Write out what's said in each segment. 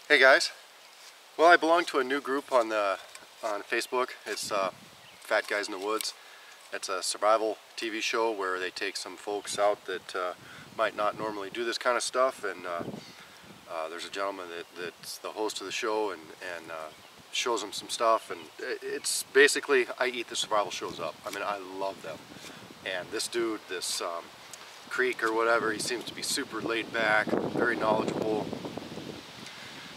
Hey guys, well I belong to a new group on Facebook. It's Fat Guys in the Woods. It's a survival TV show where they take some folks out that might not normally do this kind of stuff, and there's a gentleman that's the host of the show and shows them some stuff, and it's basically I eat the survival shows up. I mean, I love them. And this dude, this Creek or whatever, he seems to be super laid back, very knowledgeable.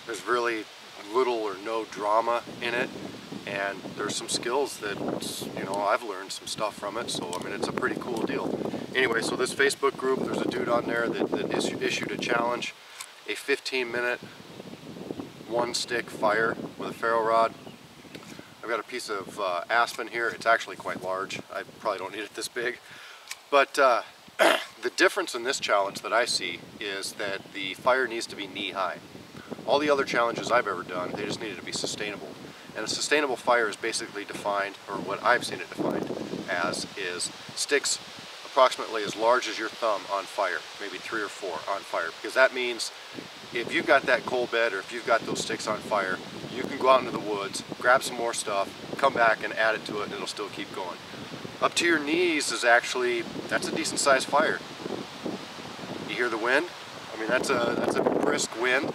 There's really little or no drama in it, and there's some skills that, you know, I've learned some stuff from it, so I mean it's a pretty cool deal. Anyway, so this Facebook group, there's a dude on there that issued a challenge, a 15-minute one-stick fire with a ferro rod. I've got a piece of aspen here. It's actually quite large. I probably don't need it this big, but the difference in this challenge that I see is that the fire needs to be knee-high. All the other challenges I've ever done, they just needed to be sustainable. And a sustainable fire is basically defined, or what I've seen it defined as, is sticks approximately as large as your thumb on fire, maybe 3 or 4 on fire. Because that means if you've got that coal bed or if you've got those sticks on fire, you can go out into the woods, grab some more stuff, come back and add it to it, and it'll still keep going. Up to your knees is actually, that's a decent sized fire. You hear the wind? I mean, that's a brisk wind.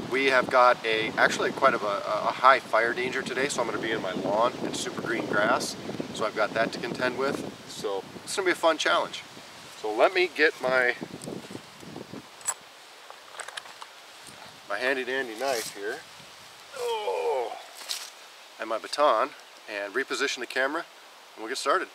We have got actually quite of a high fire danger today, so I'm going to be in my lawn. It's super green grass, so I've got that to contend with. So it's going to be a fun challenge. So let me get my handy dandy knife here, and my baton, and reposition the camera, and we'll get started.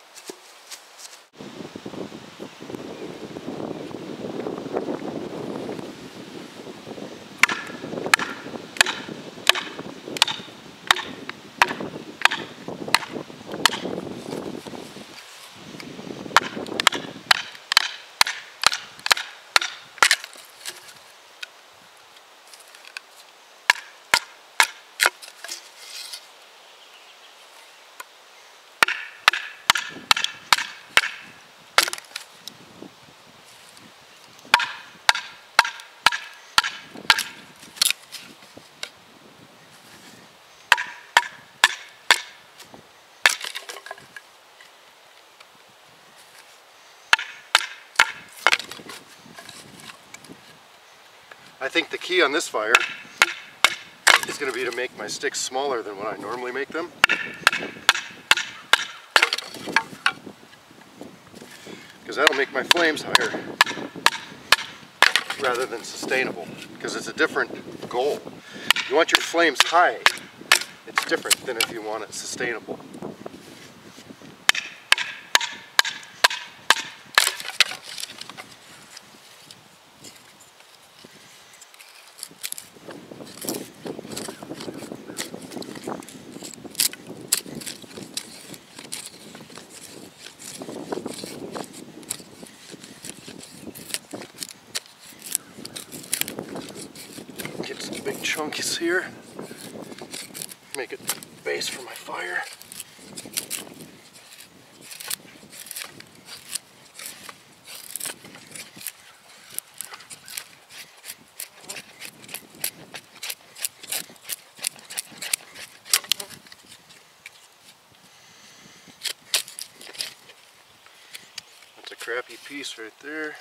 I think the key on this fire is going to be to make my sticks smaller than what I normally make them. Because that'll make my flames higher rather than sustainable, because it's a different goal. You want your flames high, it's different than if you want it sustainable. Get some big chunks here, make a base for my fire. That's a crappy piece right there.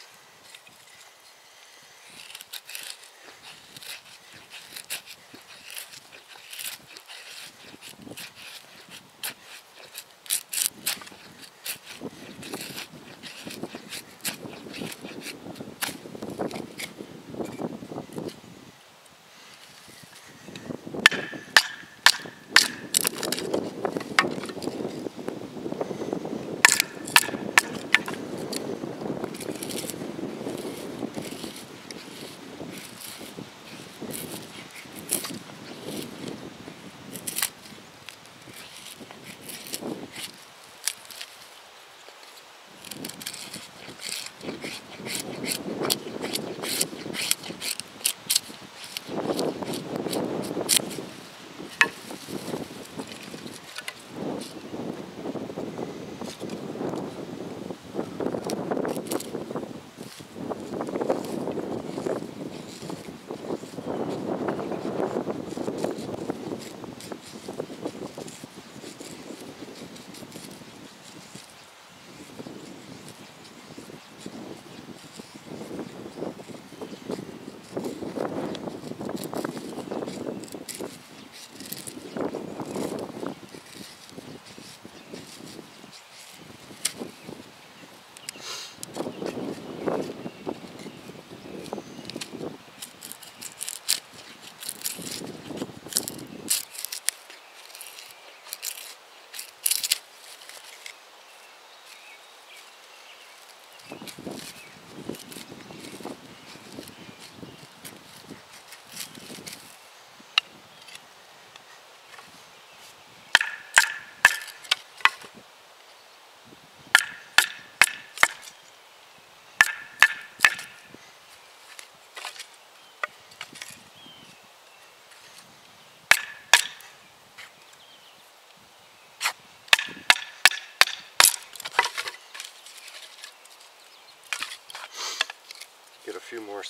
few more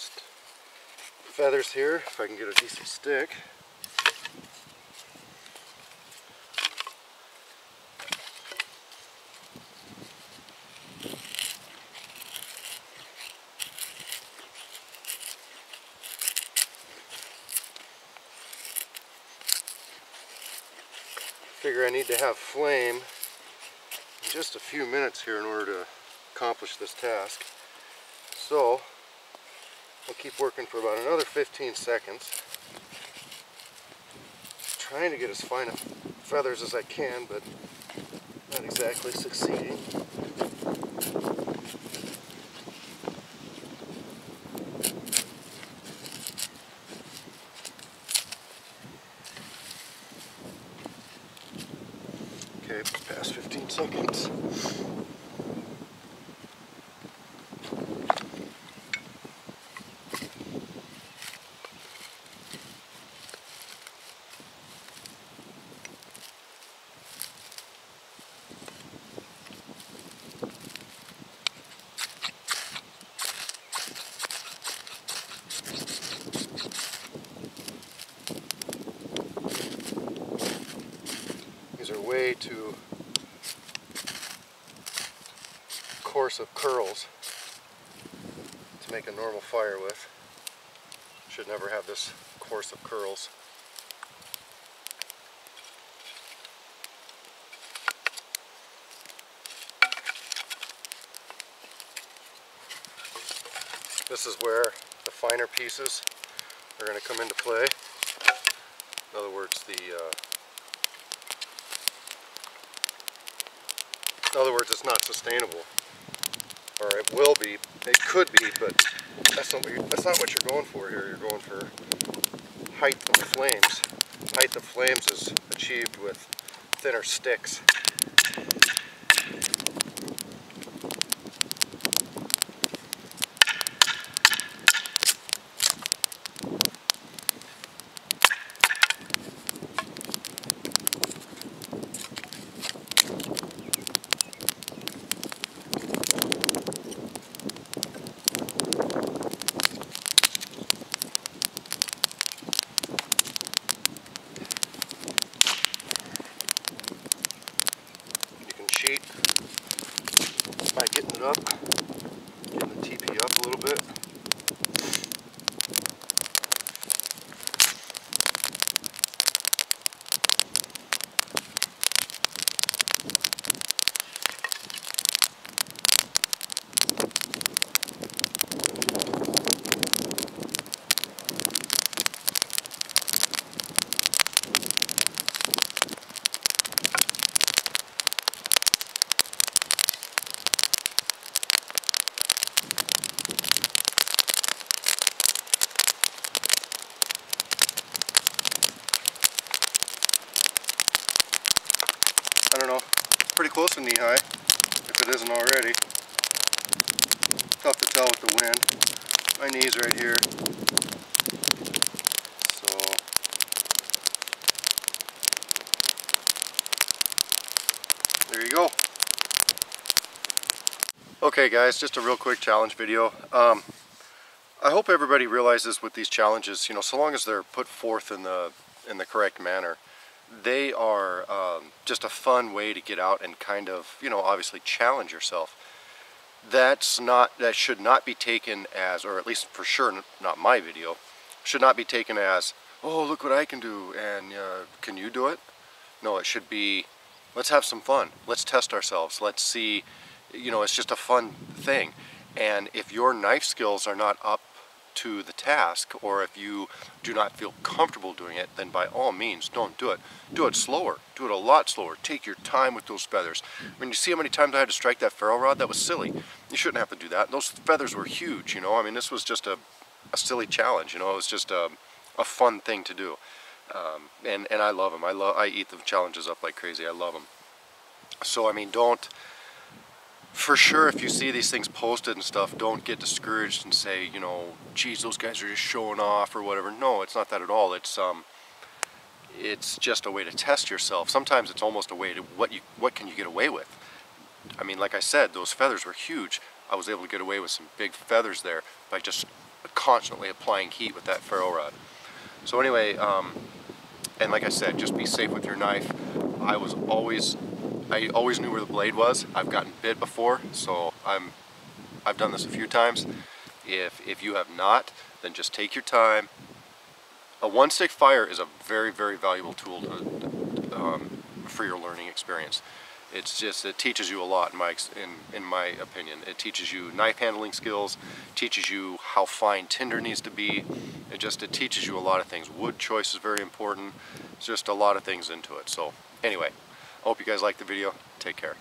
feathers here if I can get a decent stick. Figure I need to have flame in just a few minutes here in order to accomplish this task. So we'll keep working for about another 15 seconds. Trying to get as fine of feathers as I can, but not exactly succeeding. Okay, past 15 seconds. These are way too coarse of curls to make a normal fire with. Should never have this coarse of curls. This is where the finer pieces are going to come into play. In other words, it's not sustainable, or it will be. It could be, but that's not what you're going for here. You're going for height of flames. Height of flames is achieved with thinner sticks. Cheat by getting it up, getting the TP up a little bit. I don't know, it's pretty close to knee high, if it isn't already. Tough to tell with the wind. My knee's right here. So, there you go. Okay guys, just a real quick challenge video. I hope everybody realizes with these challenges, you know, so long as they're put forth in the correct manner, they are just a fun way to get out and kind of, you know, obviously challenge yourself. That should not be taken as, or at least for sure not my video, should not be taken as, oh, look what I can do, and can you do it? No, it should be, let's have some fun. Let's test ourselves. Let's see, you know, it's just a fun thing. And if your knife skills are not up to the task, or if you do not feel comfortable doing it, then by all means don't do it. Do it slower. Do it a lot slower. Take your time with those feathers. I mean, you see how many times I had to strike that ferro rod? That was silly. You shouldn't have to do that. Those feathers were huge, you know. I mean, this was just a silly challenge, you know. It was just a fun thing to do. And I love them. I eat the challenges up like crazy. I love them. So, I mean, don't, for sure, if you see these things posted and stuff, don't get discouraged and say, you know, geez, those guys are just showing off or whatever. No, it's not that at all. It's just a way to test yourself. Sometimes it's almost a way to what can you get away with. I mean, like I said, those feathers were huge. I was able to get away with some big feathers there by just constantly applying heat with that ferro rod. So anyway, and like I said, just be safe with your knife. I always knew where the blade was. I've gotten bit before, so I've done this a few times. If you have not, then just take your time. A one-stick fire is a very, very valuable tool for your learning experience. It teaches you a lot in my opinion. It teaches you knife handling skills, teaches you how fine tinder needs to be. It teaches you a lot of things. Wood choice is very important. It's just a lot of things into it. So anyway, I hope you guys liked the video. Take care.